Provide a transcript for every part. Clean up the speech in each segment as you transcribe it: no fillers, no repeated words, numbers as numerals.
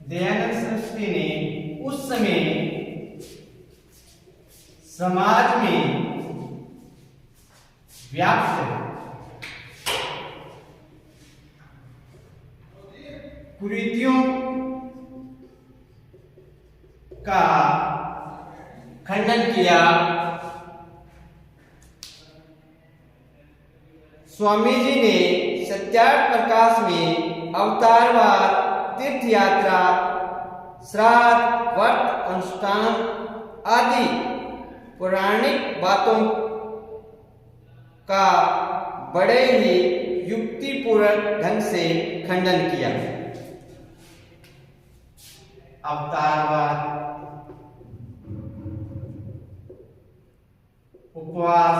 दयानंद सरस्वती ने उस समय समाज में व्याप्त कुरीतियों का खंडन किया। स्वामी जी ने सत्यार्थ प्रकाश में अवतारवाद, तीर्थ यात्रा, श्राद्ध, व्रत, अनुष्ठान आदि पौराणिक बातों का बड़े ही युक्तिपूर्ण ढंग से खंडन किया। अवतारवाद, उपवास,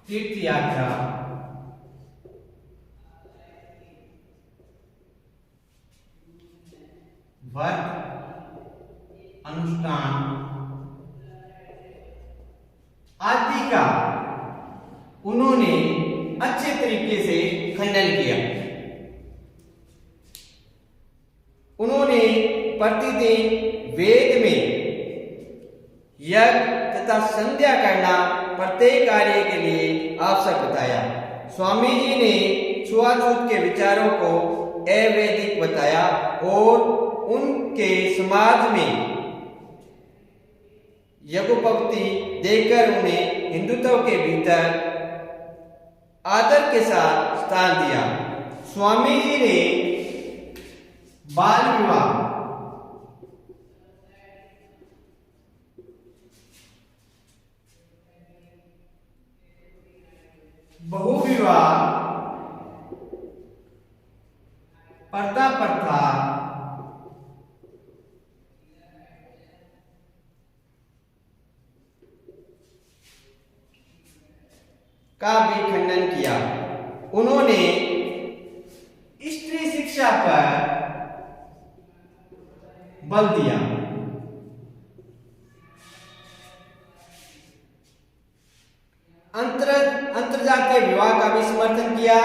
तीर्थ यात्रा, व्रत, अनुष्ठान आदि का उन्होंने अच्छे तरीके से खंडन किया। उन्होंने प्रतिदिन वेद में यज्ञ तथा संध्या करना प्रत्येक कार्य के लिए आवश्यक बताया। स्वामी जी ने छुआछूत के विचारों को अवैदिक बताया और उनके समाज में यज्ञोपवीति देकर उन्हें हिंदुत्व के भीतर आदर के साथ स्थान दिया। स्वामी जी ने बाल विवाह, बहुविवाह, पर्दा प्रथा, का भी खंडन किया। उन्होंने स्त्री शिक्षा पर बल दिया। अंतरजातीय विवाह का भी समर्थन किया।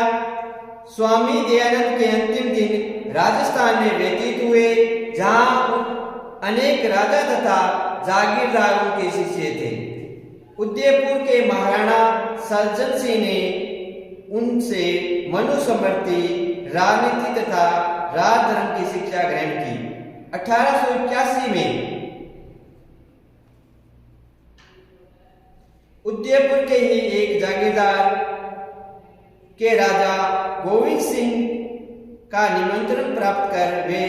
स्वामी दयानंद के अंतिम दिन राजस्थान में व्यतीत हुए, जहां अनेक राजा तथा जागीरदारों के शिष्य थे। उदयपुर के महाराणा सज्जन सिंह ने उनसे मनुस्मृति, राजनीति तथा राजधर्म की शिक्षा ग्रहण की। 1881 में उदयपुर के ही एक जागीरदार के राजा गोविंद सिंह का निमंत्रण प्राप्त कर वे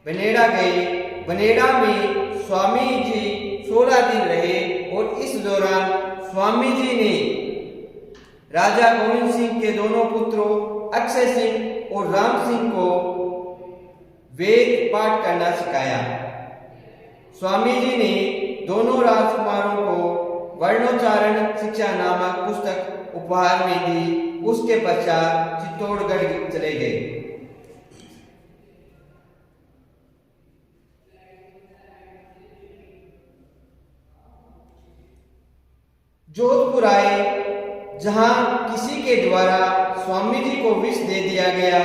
बनेड़ा गए। बनेड़ा में स्वामी जी 16 दिन रहे और इस दौरान स्वामी जी ने राजा गोविंद सिंह के दोनों पुत्रों अक्षय सिंह और राम सिंह को वेद पाठ करना सिखाया। स्वामी जी ने दोनों राजकुमारों को वर्णोच्चारण शिक्षा नामक पुस्तक उपहार में दी। उसके पश्चात चित्तौड़गढ़ चले गए। जोधपुर आए, जहां किसी के द्वारा स्वामी जी को विष दे दिया गया।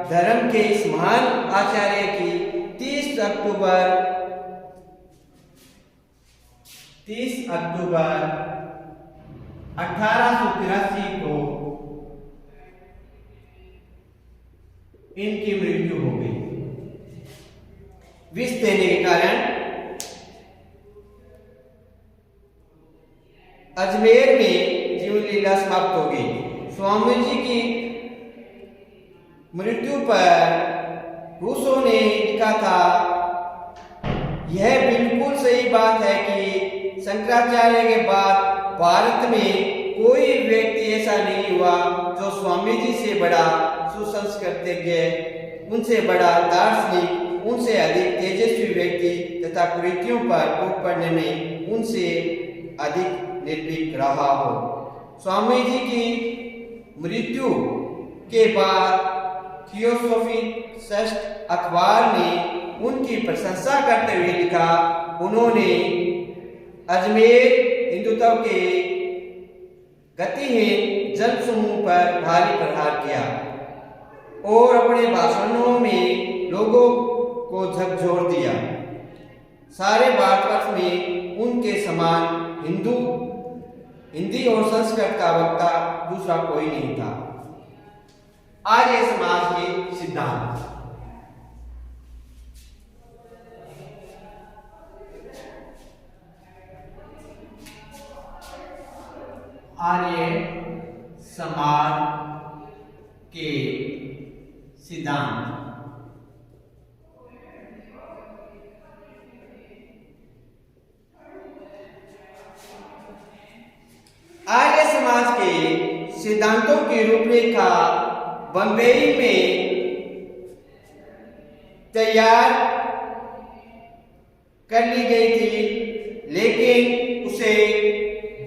धर्म के इस महान आचार्य की 30 अक्टूबर 1883 को इनकी मृत्यु हो गई। विष देने के कारण अजमेर में जीवन लीला समाप्त हो गई। स्वामी जी की मृत्यु पर रूसो ने लिखा था, यह बिल्कुल सही बात है कि शंकराचार्य के बाद भारत में कोई व्यक्ति ऐसा नहीं हुआ जो स्वामी जी से बड़ा सुसंस्कृतज्ञ, उनसे बड़ा दार्शनिक, उनसे अधिक तेजस्वी व्यक्ति तथा कुरीतियों पर टोक पड़ने में उनसे अधिक निर्भीक रहा हो। स्वामी जी की मृत्यु के बाद थियोसॉफिस्ट अखबार ने उनकी प्रशंसा करते हुए लिखा, उन्होंने अजमेर हिंदुत्व के गतिहीन जन समूह पर भारी प्रहार किया और अपने भाषणों में लोगों को झकझोर दिया। सारे भारतवर्ष में उनके समान हिंदी और संस्कृत का वक्ता दूसरा कोई नहीं था। आर्य समाज के सिद्धांत। आर्य समाज के सिद्धांत। आर्य समाज के सिद्धांतों की रूपरेखा बम्बई में तैयार कर ली गई थी, लेकिन उसे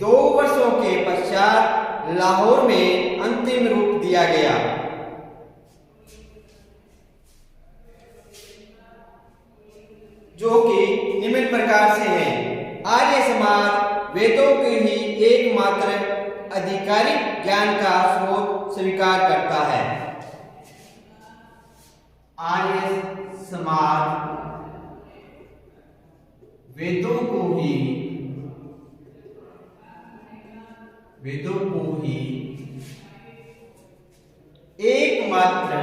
2 वर्षों के पश्चात लाहौर में अंतिम रूप दिया गया। जो कि निम्न प्रकार से है। आर्य समाज वेदों के ही एकमात्र आधिकारिक ज्ञान का स्रोत स्वीकार करता है। आर्य समाज वेदों को ही एकमात्र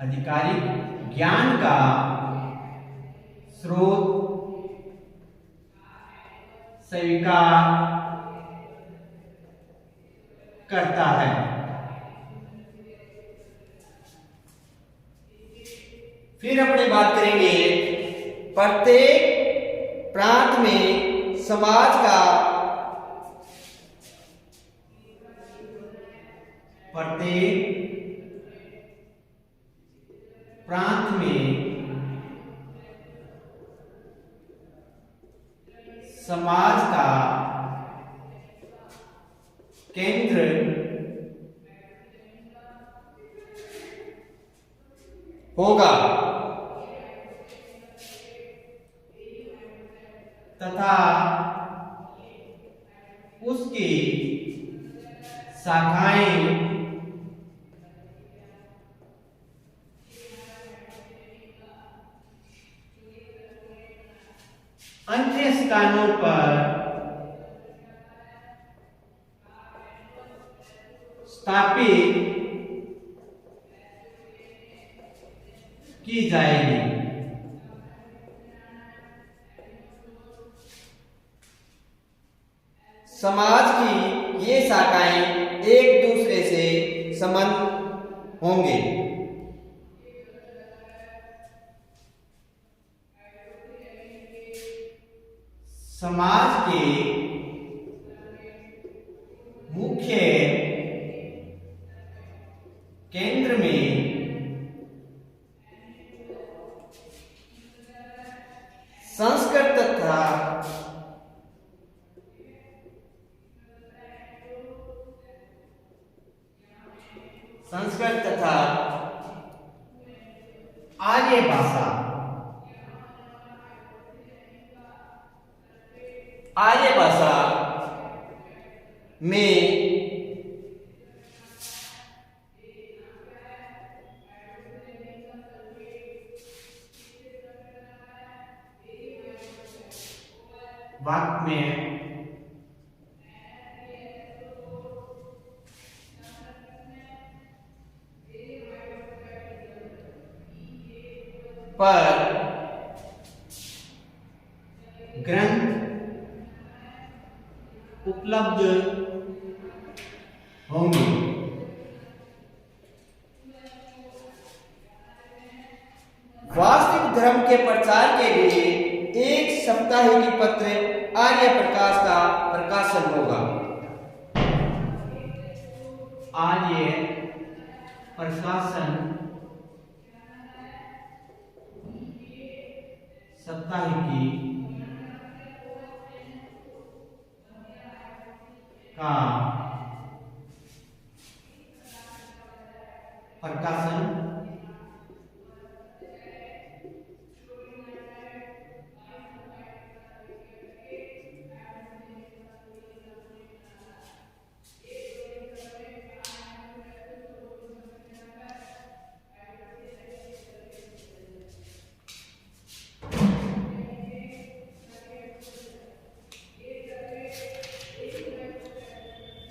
आधिकारिक ज्ञान का स्रोत स्वीकार करता है। फिर अपनी बात करेंगे प्रत्येक प्रांत में समाज का केंद्र होगा तथा उसकी शाखाएं अन्य स्थानों पर स्थापित की जाएगी। समाज की ये शाखाएं एक दूसरे से संबंध होंगे। समाज के मुख्य केंद्र में संस्कृत तथा आर्य भाषा में वाक्य में पर ग्रंथ उपलब्ध होंगे। वास्तविक धर्म के प्रचार के लिए एक साप्ताहिक पत्र आर्य प्रकाश का प्रकाशन होगा। आर्य प्रकाशन साप्ताहिकी का प्रकाशन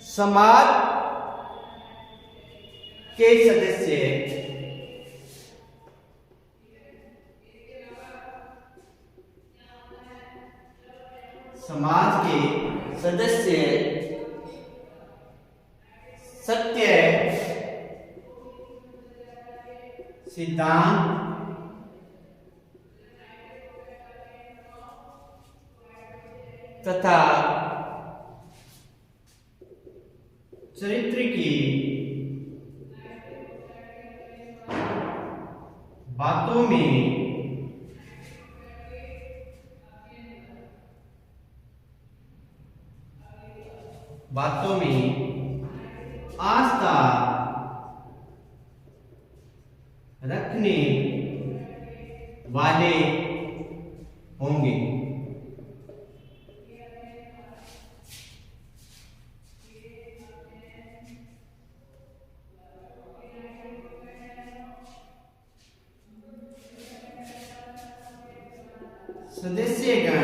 समाज के सदस्य सत्य, सिद्धांत, तथा चरित्र की बातों में आस्था रखने वाले होंगे। सदस्यगण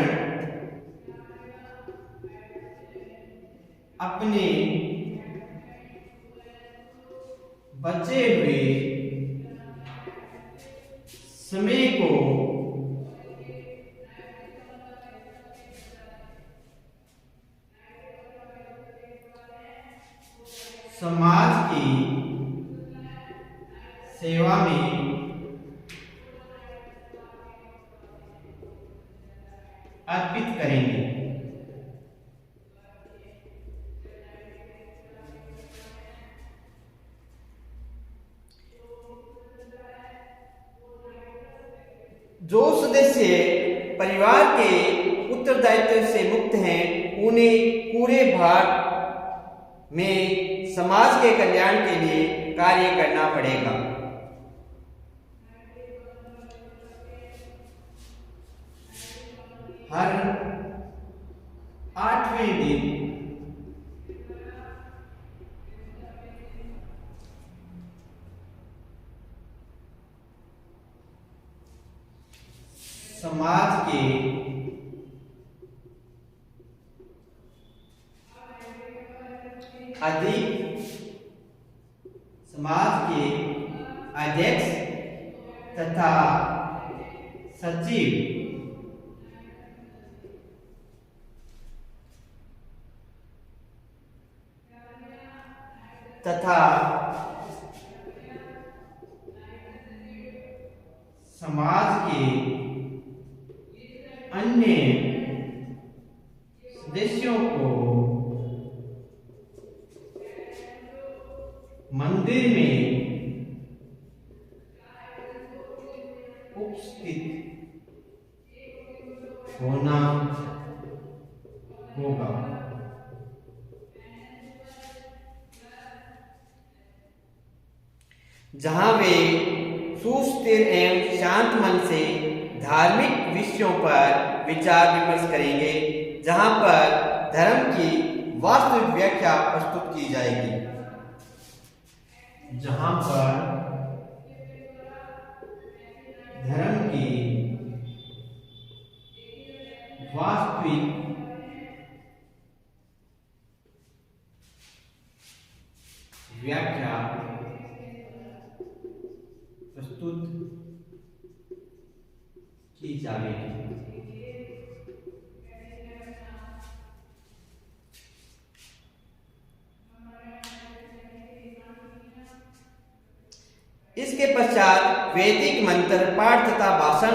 अपने बचे हुए समय को समाज की सेवा में अर्पित करेंगे। जो सदस्य परिवार के उत्तरदायित्व से मुक्त हैं, उन्हें पूरे भारत में समाज के कल्याण के लिए कार्य करना पड़ेगा। हर 8वें दिन समाज के अध्यक्ष तथा सचिव तथा समाज के अन्य सदस्यों को मंदिर में उपस्थित होना होगा। जहां वे सुस्थिर एवं शांत मन से धार्मिक विषयों पर विचार विमर्श करेंगे, जहां पर धर्म की वास्तविक व्याख्या प्रस्तुत की जाएगी। जहां पर धर्म की वास्तविक व्याख्या प्रस्तुत की जाएगी। इसके पश्चात वैदिक मंत्र पाठ तथा भाषण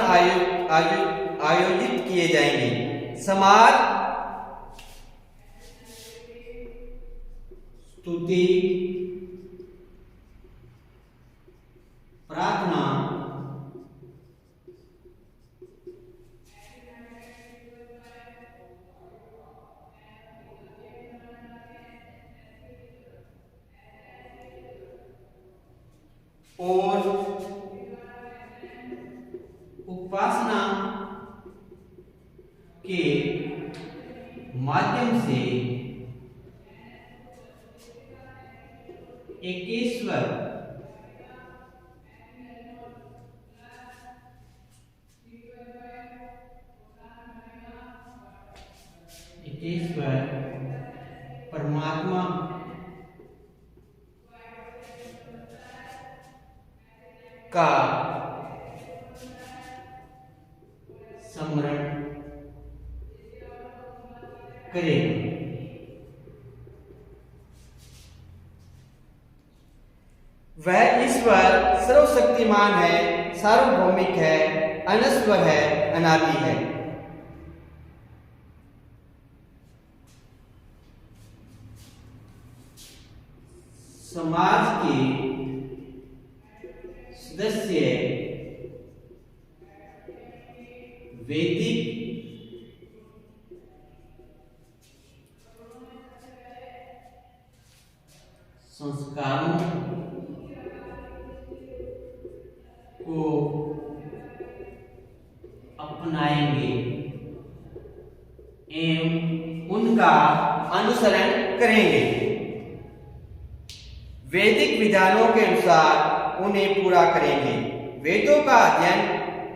आयोजित किए जाएंगे। समाज स्तुति, प्रार्थना, माध्यम से एकेश्वर परमात्मा का स्मरण करें। वह ईश्वर सर्वशक्तिमान है, सार्वभौमिक है, अनश्वर है, अनादि है। समाज के सदस्य वैदिक संस्कारों को अपनाएंगे एवं उनका अनुसरण करेंगे। वैदिक विधानों के अनुसार उन्हें पूरा करेंगे। वेदों का अध्ययन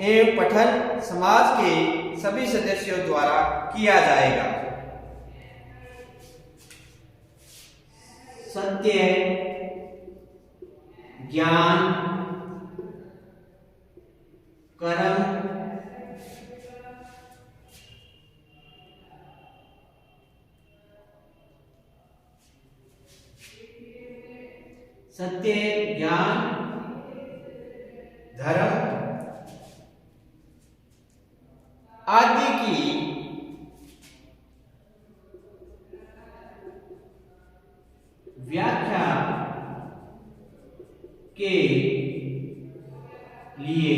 एवं पठन समाज के सभी सदस्यों द्वारा किया जाएगा। सत्य, ज्ञान, कर्म, सत्य, ज्ञान, धर्म आदि की व्याख्या के लिए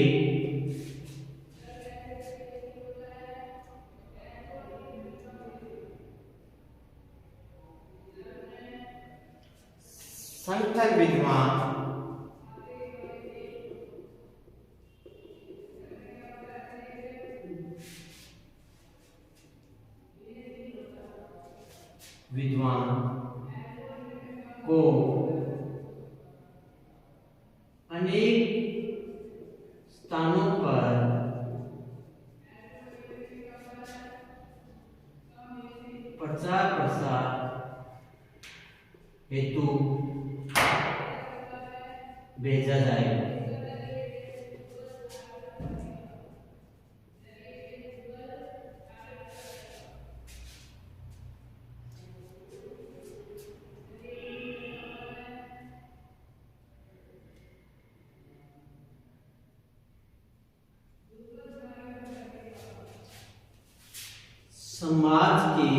संगठन विद्वान को अनेक स्थानों पर प्रचार प्रसार हेतु भेजा जाएगा। समाज के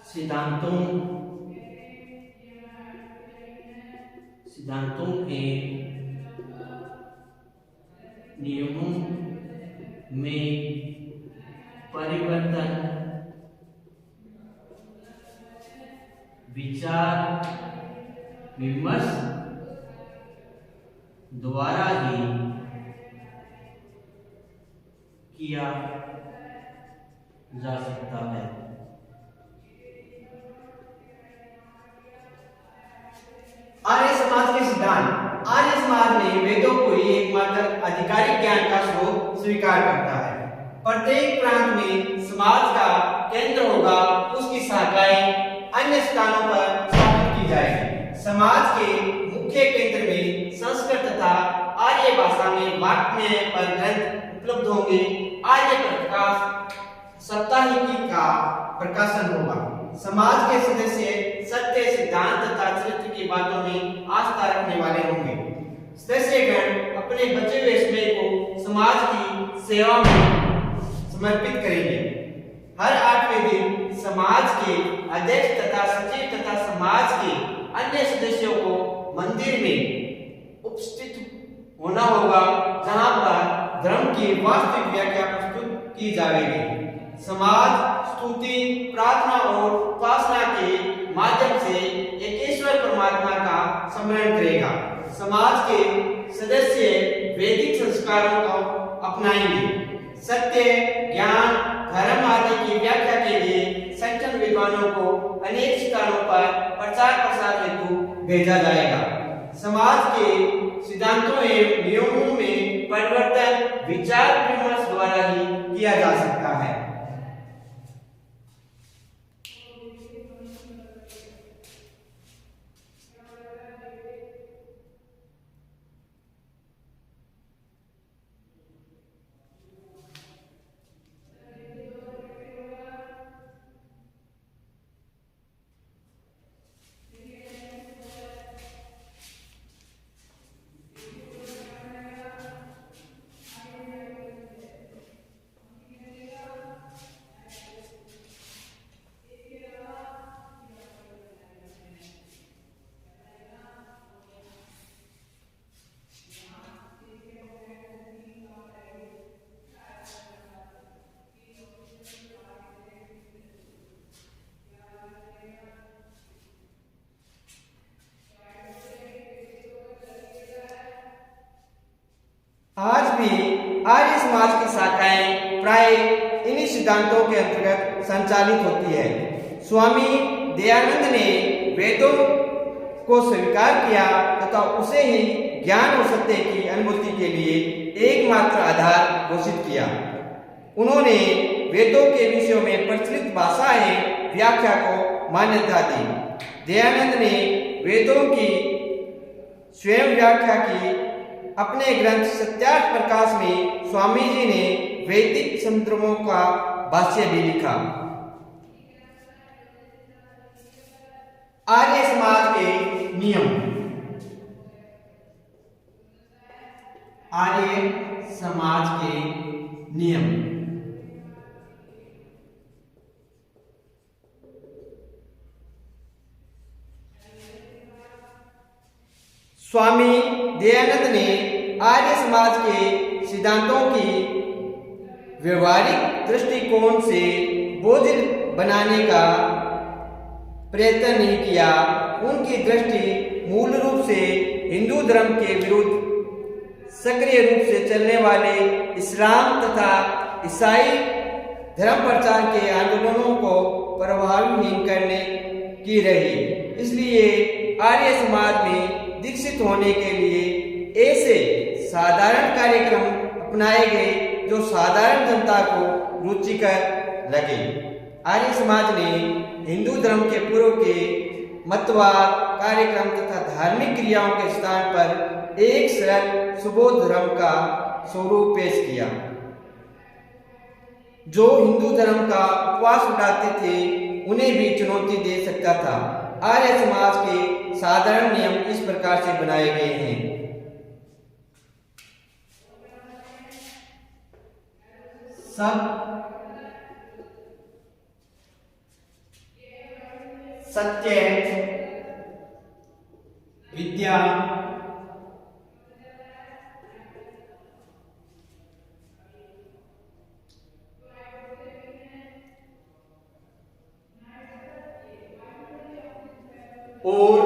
सिद्धांतों के नियमों में परिवर्तन विचार विमर्श द्वारा ही किया जा सकता है। आर्य समाज के सिद्धांत। आर्य समाज में वेदों को ही एकमात्र आधिकारिक ज्ञान का स्रोत स्वीकार करता है। प्रत्येक प्रांत में समाज का केंद्र होगा, उसकी शाखाएं अन्य स्थानों पर स्थापित की जाएगी। समाज के मुख्य केंद्र में संस्कृत तथा आर्य भाषा में वाग्मय पर ग्रंथ उपलब्ध होंगे। आर्य प्रकाश साप्ताहिकी का प्रकाशन होगा। समाज के सदस्य सत्य, सिद्धांत तथा चरित्र की बातों में आस्था रखने वाले होंगे। सदस्यगण अपने बचे हुए समय को समाज की सेवा में समर्पित करेंगे। हर 8वें दिन समाज के अध्यक्ष तथा सचिव तथा समाज के अन्य सदस्यों को मंदिर में उपस्थित होना होगा, जहां पर धर्म की वास्तविक व्याख्या प्रस्तुत की जाएगी। समाज स्तुति, प्रार्थना और उपासना के माध्यम से एकेश्वर परमात्मा का स्मरण करेगा। समाज के सदस्य वैदिक संस्कारों को अपनाएंगे। सत्य, ज्ञान, धर्म आदि की व्याख्या के लिए सज्जन विद्वानों को अनेक स्थानों पर प्रचार प्रसार हेतु भेजा जाएगा। समाज के सिद्धांतों एवं नियमों में परिवर्तन विचार विमर्श द्वारा ही किया जा सकता है। आज भी आर्य समाज की शाखाएं प्राय इन्हीं सिद्धांतों के अंतर्गत संचालित होती है। स्वामी दयानंद ने वेदों को स्वीकार किया तथा उसे ही ज्ञान और सत्य की अनुभूति के लिए एकमात्र आधार घोषित किया। उन्होंने वेदों के विषयों में प्रचलित भाषा एवं व्याख्या को मान्यता दी। दयानंद ने वेदों की स्वयं व्याख्या की। अपने ग्रंथ सत्यार्थ प्रकाश में स्वामी जी ने वैदिक संदर्भों का भाष्य भी लिखा। आर्य समाज के नियम। आर्य समाज के नियम। स्वामी दयानंद ने आर्य समाज के सिद्धांतों की व्यवहारिक दृष्टिकोण से बोधित बनाने का प्रयत्न नहीं किया। उनकी दृष्टि मूल रूप से हिंदू धर्म के विरुद्ध सक्रिय रूप से चलने वाले इस्लाम तथा ईसाई धर्म प्रचार के आंदोलनों को प्रभावहीन करने की रही। इसलिए आर्य समाज में दीक्षित होने के लिए ऐसे साधारण कार्यक्रम अपनाए गए जो साधारण जनता को रुचिकर लगे। आर्य समाज ने हिंदू धर्म के पूर्व के मतवाद कार्यक्रम तथा धार्मिक क्रियाओं के स्थान पर एक सरल सुबोध धर्म का स्वरूप पेश किया। जो हिंदू धर्म का उपवास उठाते थे उन्हें भी चुनौती दे सकता था। आर्य समाज के साधारण नियम इस प्रकार से बनाए गए हैं। सब सत्य, विद्या, और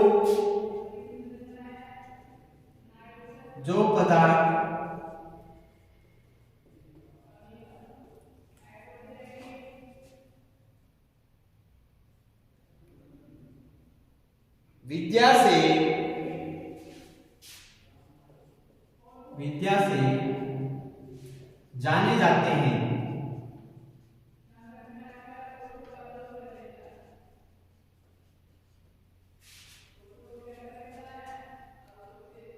जो पदार्थ विद्या से जाने जाते हैं,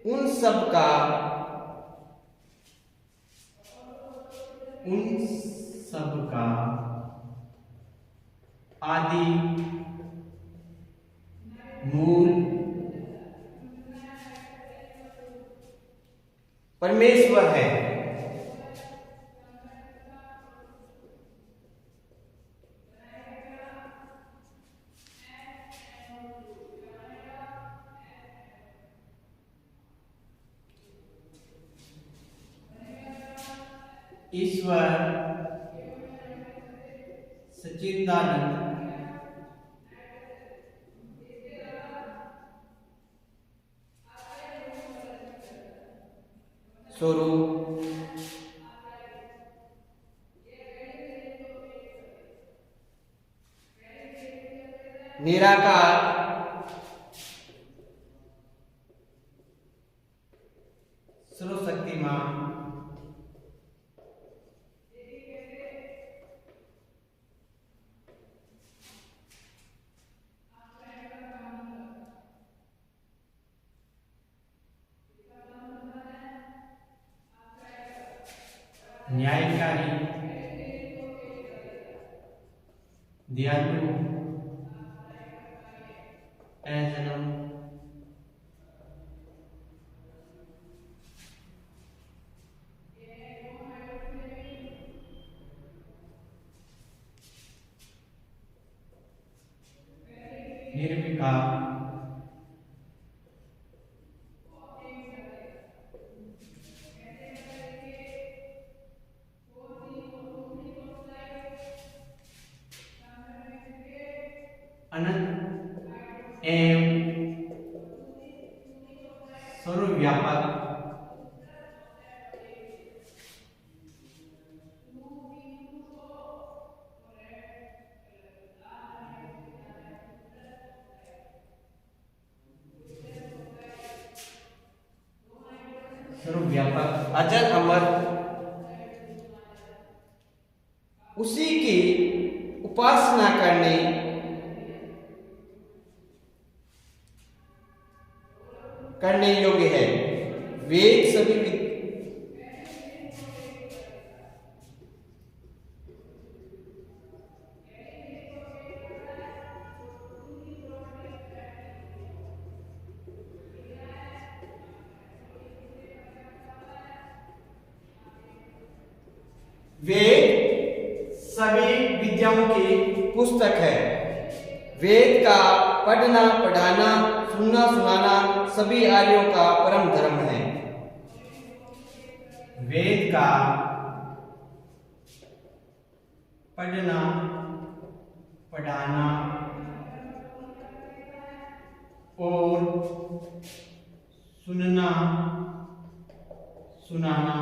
उन सब का आदि मूल परमेश्वर है। ईश्वर सच्चिदानंद स्वरूप, निराकार, सर्वशक्तिमान, न्यायकारी, दयालु, अजन्म, निर्विकार, अनंत एवं सर्वव्यापक, सर्वव्यापक, अजर अमर, उसी की उपासना करने योग्य है। वेद सभी वेद सभी विद्याओं की पुस्तक है। वेद का पढ़ना, पढ़ाना, सुनना, सुनाना सभी आर्यों का परम धर्म है। वेद का पढ़ना, पढ़ाना और सुनना, सुनाना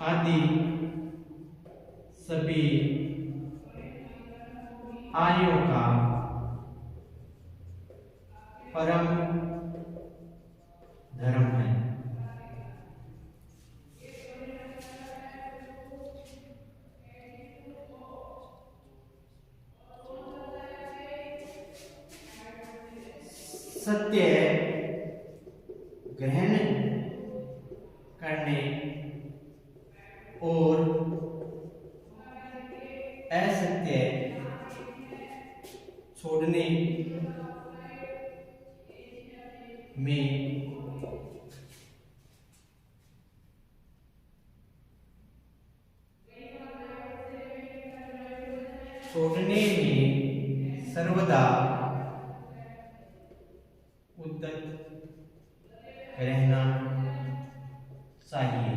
आदि सभी आर्यों का परम धर्म है। सत्य ग्रहण करने और असत्य छोड़ने में सर्वदा उद्यत रहना चाहिए।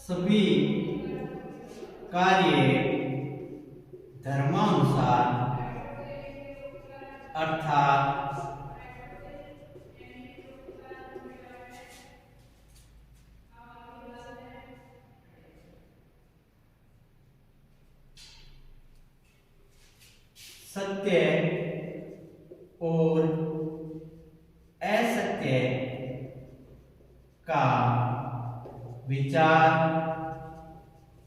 सभी कार्य धर्मानुसार अर्थात सत्य और असत्य का विचार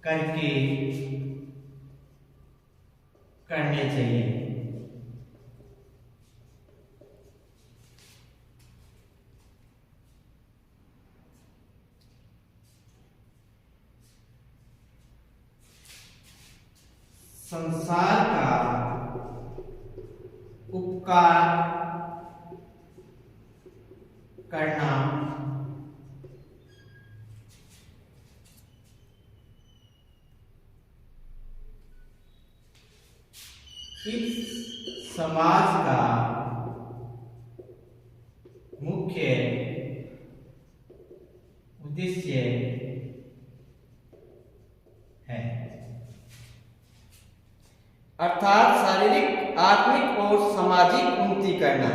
करके करने चाहिए। संसार का उपकार करना इस समाज का मुख्य उद्देश्य है। अर्थात शारीरिक, आत्मिक और सामाजिक उन्नति करना।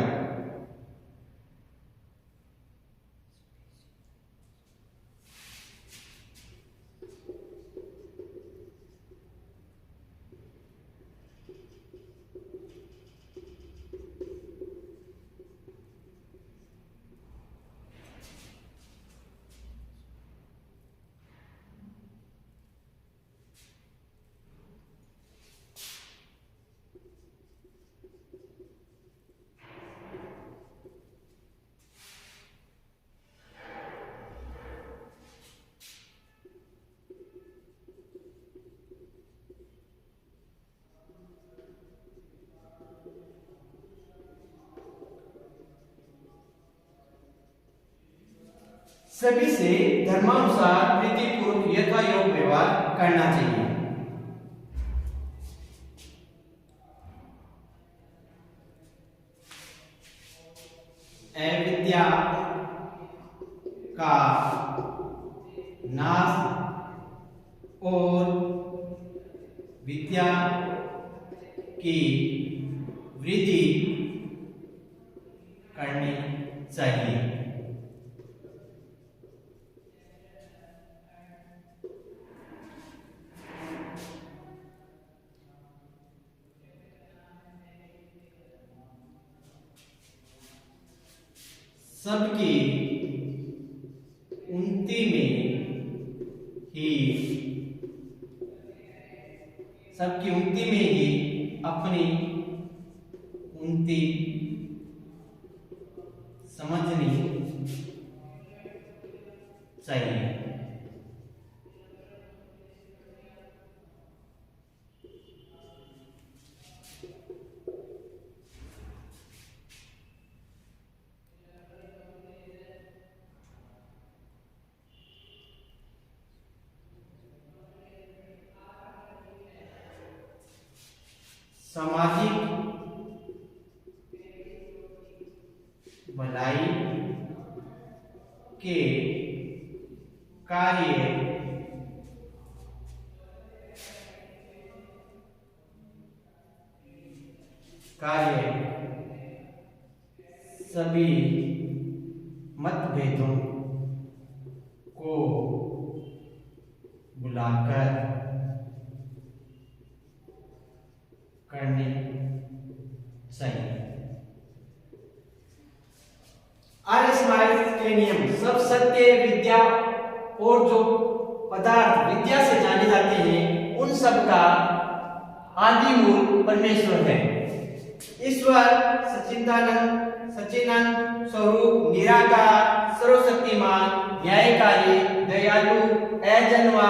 सभी से धर्मानुसार प्रीतिपूर्वक यथा योग्य व्यवहार करना चाहिए। अविद्या का नाश और विद्या की वृद्धि करनी चाहिए। सबकी उन्नति में ही अपनी उन्नति समझनी चाहिए। सामाजिक भलाई के कार्य सभी मतभेदों को बुलाकर करने चाहिए। आर्य समाज के नियम सब सत्य, विद्या और जो पदार्थ विद्या से जाने जाते हैं उन सब का आदि मूल परमेश्वर है। ईश्वर सच्चिदानंद स्वरूप, निराकार, सर्वशक्तिमान, न्यायकारी, दयालु, अजन्मा,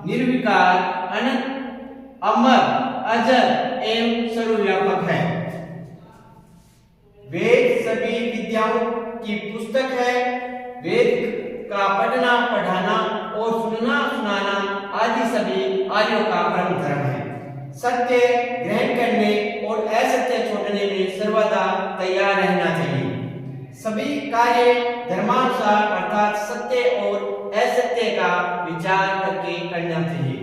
निर्विकार, अनंत, अमर, अजर एवं सर्वव्यापक है। वेद सभी विद्याओं की पुस्तक है। वेद का पढ़ना, पढ़ाना और सुनाना आदि सभी आर्यों का परम धर्म है। सत्य ग्रहण करने और असत्य छोड़ने में सर्वदा तैयार रहना चाहिए। सभी कार्य धर्मानुसार अर्थात सत्य और असत्य का विचार करके करना चाहिए।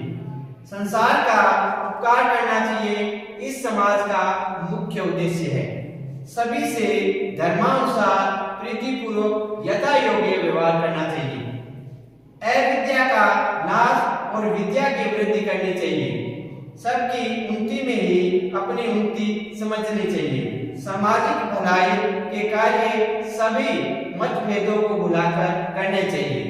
संसार का उपकार करना चाहिए, इस समाज का मुख्य उद्देश्य है। सभी से धर्मानुसार प्रीतिपूर्वक यथा योग्य व्यवहार करना चाहिए। अविद्या का नाश और विद्या की वृद्धि करनी चाहिए। सबकी उन्नति में ही अपनी उन्नति समझनी चाहिए। सामाजिक भलाई के कार्य सभी मतभेदों को भुलाकर करने चाहिए।